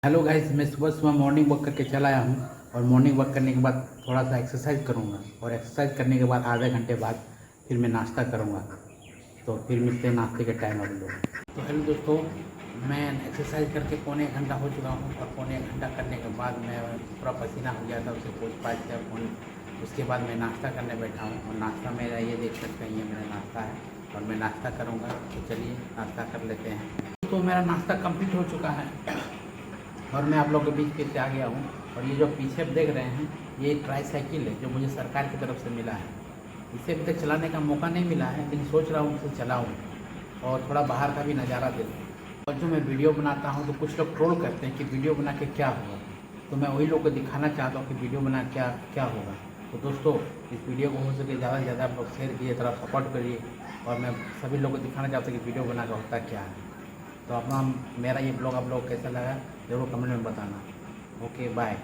Hello guys, मैं सुबह सुबह मॉर्निंग वॉक करके चला आया हूँ और मॉर्निंग वॉक करने के बाद थोड़ा सा एक्सरसाइज करूँगा और एक्सरसाइज करने के बाद आधे घंटे बाद फिर मैं नाश्ता करूँगा। तो फिर मिलते हैं नाश्ते के टाइम आप लोग। तो हेलो दोस्तों, मैं एक्सरसाइज करके पौने एक घंटा हो चुका हूँ और पौने एक घंटा करने के बाद मैं पूरा पसीना हो गया था, उसे पोछ पाछ किया फोन। उसके बाद मैं नाश्ता करने बैठा हूँ और नाश्ता मेरा ये देख सकते हैं, ये मेरा नाश्ता है और मैं नाश्ता करूँगा। तो चलिए नाश्ता कर लेते हैं। तो मेरा नाश्ता कंप्लीट हो चुका है और मैं आप लोग के बीच फिर से आ गया हूँ। और ये जो पीछे आप देख रहे हैं, ये ट्राई साइकिल है जो मुझे सरकार की तरफ से मिला है। इसे अभी तक चलाने का मौका नहीं मिला है, लेकिन सोच रहा हूँ इसे चलाऊँ और थोड़ा बाहर का भी नज़ारा देखूँ। और जो मैं वीडियो बनाता हूँ तो कुछ लोग ट्रोल करते हैं कि वीडियो बना के क्या होगा, तो मैं वही लोग को दिखाना चाहता हूँ कि वीडियो बना क्या क्या होगा। तो दोस्तों, इस वीडियो को हो सके ज़्यादा से ज़्यादा आप लोग शेयर कीजिए, थोड़ा सपोर्ट करिए। और मैं सभी लोग को दिखाना चाहता हूँ कि वीडियो बना कर होता क्या है। तो अपना मेरा ये ब्लॉग आप लोग कैसा लगा ज़रूर कमेंट में बताना। Okay bye.